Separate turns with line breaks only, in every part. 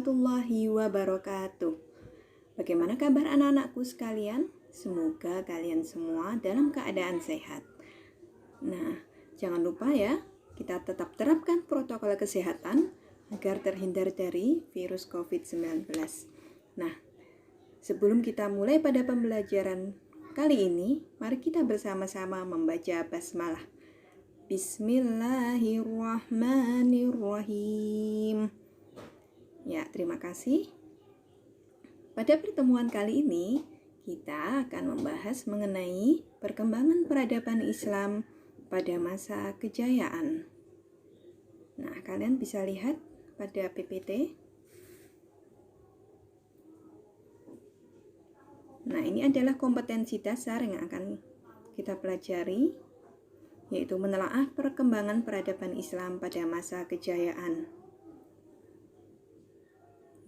warahmatullahi wabarakatuh. Bagaimana kabar anak-anakku sekalian? Semoga kalian semua dalam keadaan sehat. Nah, jangan lupa ya, kita tetap terapkan protokol kesehatan agar terhindar dari virus COVID-19. Nah, sebelum kita mulai pada pembelajaran kali ini, mari kita bersama-sama membaca basmalah. Bismillahirrahmanirrahim. Ya, terima kasih. Pada pertemuan kali ini, kita akan membahas mengenai perkembangan peradaban Islam pada masa kejayaan. Nah, kalian bisa lihat pada PPT. Nah, ini adalah kompetensi dasar yang akan kita pelajari, yaitu menelaah perkembangan peradaban Islam pada masa kejayaan.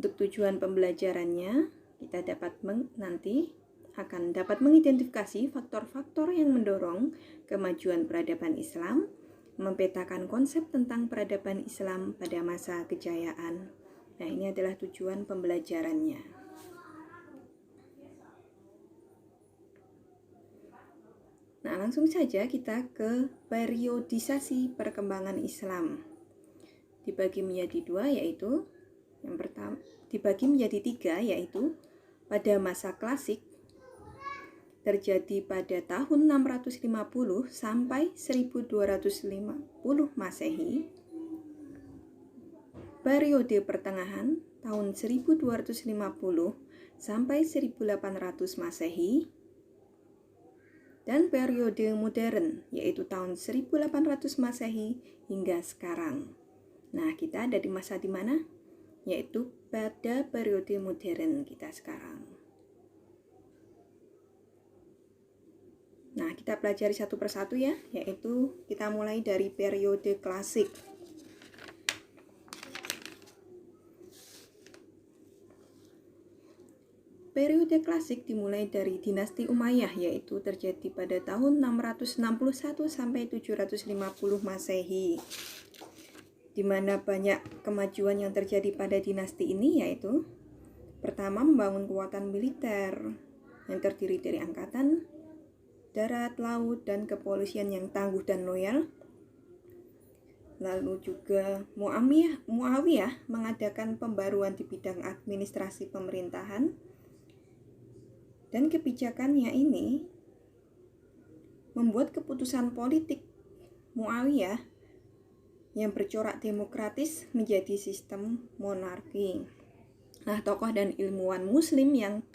Untuk tujuan pembelajarannya, kita nanti akan dapat mengidentifikasi faktor-faktor yang mendorong kemajuan peradaban Islam, memetakan konsep tentang peradaban Islam pada masa kejayaan. Nah, ini adalah tujuan pembelajarannya. Nah, langsung saja kita ke periodisasi perkembangan Islam. Dibagi menjadi dua, yaitu yang pertama dibagi menjadi tiga, yaitu pada masa klasik terjadi pada tahun 650 sampai 1250 Masehi. Periode pertengahan tahun 1250 sampai 1800 Masehi. Dan periode modern, yaitu tahun 1800 Masehi hingga sekarang. Nah, kita ada di masa di mana? Yaitu pada periode modern kita sekarang. Nah, kita pelajari satu persatu ya, yaitu kita mulai dari periode klasik. Periode klasik dimulai dari dinasti Umayyah, yaitu terjadi pada tahun 661 sampai 750 Masehi. Di mana banyak kemajuan yang terjadi pada dinasti ini, yaitu pertama, membangun kekuatan militer yang terdiri dari angkatan darat, laut, dan kepolisian yang tangguh dan loyal. Lalu juga Muawiyah mengadakan pembaruan di bidang administrasi pemerintahan, dan kebijakannya ini membuat keputusan politik Muawiyah yang bercorak demokratis menjadi sistem monarki. Nah, tokoh dan ilmuwan muslim yang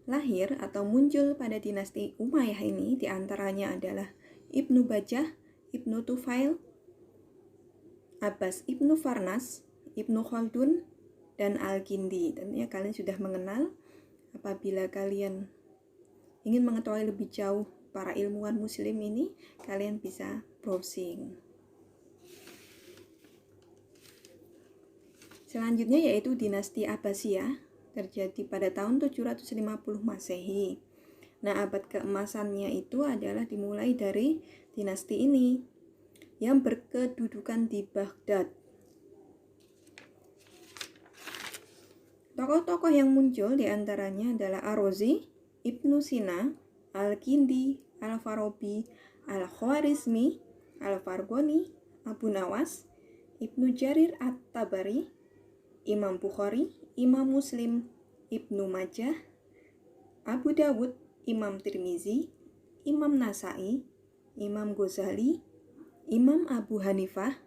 lahir atau muncul pada dinasti Umayyah ini diantaranya adalah Ibnu Bajjah, Ibnu Tufail, Abbas Ibnu Farnas, Ibnu Khaldun, dan Al-Kindi. Tentunya kalian sudah mengenal. Apabila kalian ingin mengetahui lebih jauh para ilmuwan muslim ini, kalian bisa browsing. Selanjutnya yaitu dinasti Abbasiyah, terjadi pada tahun 750 Masehi. Nah, abad keemasannya itu adalah dimulai dari dinasti ini yang berkedudukan di Baghdad. Tokoh-tokoh yang muncul diantaranya adalah Ar-Razi, Ibnu Sina, Al-Kindi, Al-Farabi, Al-Khwarizmi, Al-Farghani, Abu Nawas, Ibnu Jarir At-Tabari, Imam Bukhari, Imam Muslim, Ibnu Majah, Abu Dawud, Imam Tirmizi, Imam Nasai, Imam Ghazali, Imam Abu Hanifah,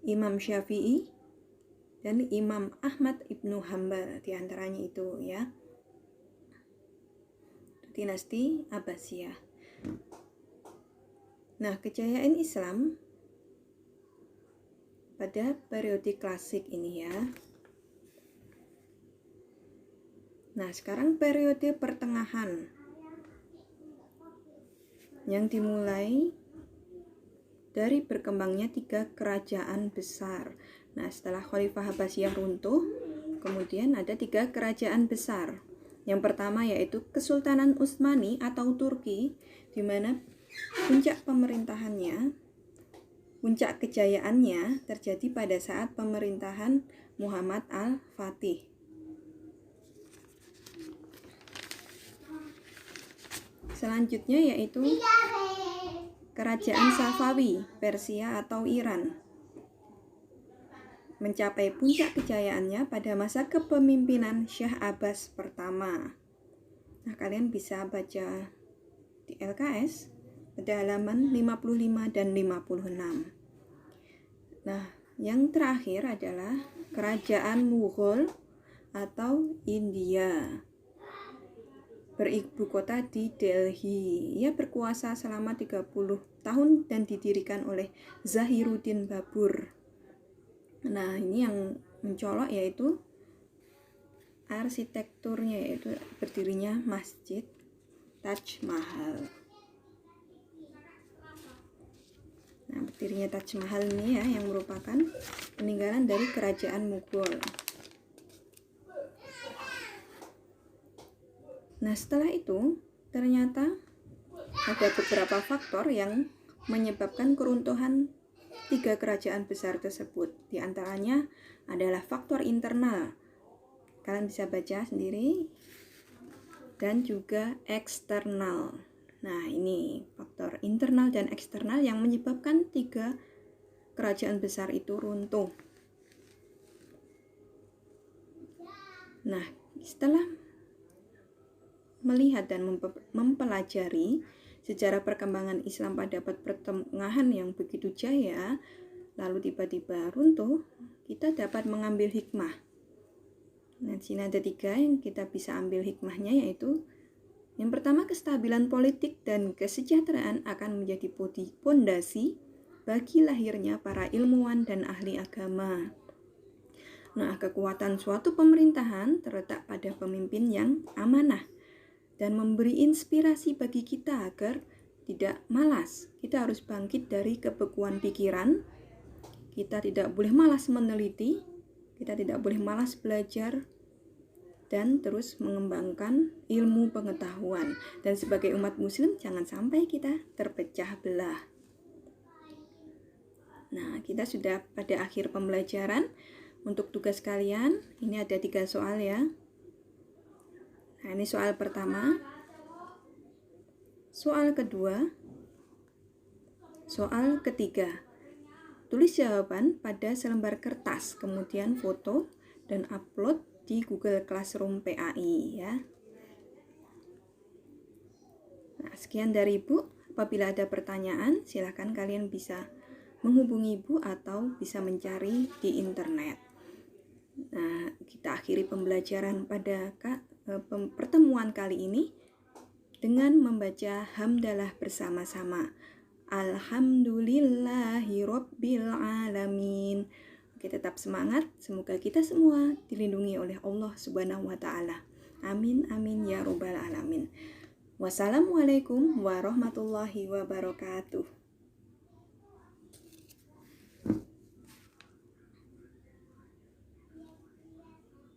Imam Syafi'i, dan Imam Ahmad Ibnu Hambal, diantaranya itu ya. Dinasti Abbasiyah. Nah, kejayaan Islam pada periode klasik ini ya. Nah, sekarang periode pertengahan yang dimulai dari berkembangnya tiga kerajaan besar. Nah, setelah Khalifah Abbasiyah runtuh, kemudian ada tiga kerajaan besar. Yang pertama yaitu Kesultanan Utsmani atau Turki, di mana puncak kejayaannya terjadi pada saat pemerintahan Muhammad Al-Fatih. Selanjutnya yaitu Kerajaan Safawi, Persia atau Iran. Mencapai puncak kejayaannya pada masa kepemimpinan Syah Abbas pertama. Nah, kalian bisa baca di LKS pada halaman 55 dan 56. Nah, yang terakhir adalah Kerajaan Mughal atau India. Beribu kota di Delhi. Ia berkuasa selama 30 tahun dan didirikan oleh Zahiruddin Babur. Nah, ini yang mencolok yaitu arsitekturnya, yaitu berdirinya Masjid Taj Mahal. Nah, berdirinya Taj Mahal ini ya yang merupakan peninggalan dari kerajaan Mughal. Nah, setelah itu ternyata ada beberapa faktor yang menyebabkan keruntuhan 3 kerajaan besar tersebut. Di antaranya adalah faktor internal. Kalian bisa baca sendiri. Dan juga eksternal. Nah, ini faktor internal dan eksternal yang menyebabkan 3 kerajaan besar itu runtuh. Nah, setelah melihat dan mempelajari sejarah perkembangan Islam pada abad pertengahan yang begitu jaya, lalu tiba-tiba runtuh, kita dapat mengambil hikmah. Nah, di sini ada 3 yang kita bisa ambil hikmahnya, yaitu yang pertama, kestabilan politik dan kesejahteraan akan menjadi pondasi bagi lahirnya para ilmuwan dan ahli agama. Nah, kekuatan suatu pemerintahan terletak pada pemimpin yang amanah dan memberi inspirasi bagi kita agar tidak malas. Kita harus bangkit dari kebekuan pikiran. Kita tidak boleh malas meneliti. Kita tidak boleh malas belajar dan terus mengembangkan ilmu pengetahuan. Dan sebagai umat muslim jangan sampai kita terpecah belah. Nah, kita sudah pada akhir pembelajaran. Untuk tugas kalian, ini ada 3 soal ya. Nah, ini soal pertama. Soal kedua. Soal ketiga. Tulis jawaban pada selembar kertas, kemudian foto dan upload di Google Classroom PAI ya. Nah, sekian dari Ibu. Apabila ada pertanyaan, silakan kalian bisa menghubungi Ibu atau bisa mencari di internet. Nah, kita akhiri pembelajaran pada pertemuan kali ini dengan membaca hamdalah bersama-sama. Alhamdulillahirabbil alamin. Oke, tetap semangat. Semoga kita semua dilindungi oleh Allah Subhanahu wa taala. Amin amin ya rabbal alamin. Wassalamualaikum warahmatullahi wabarakatuh.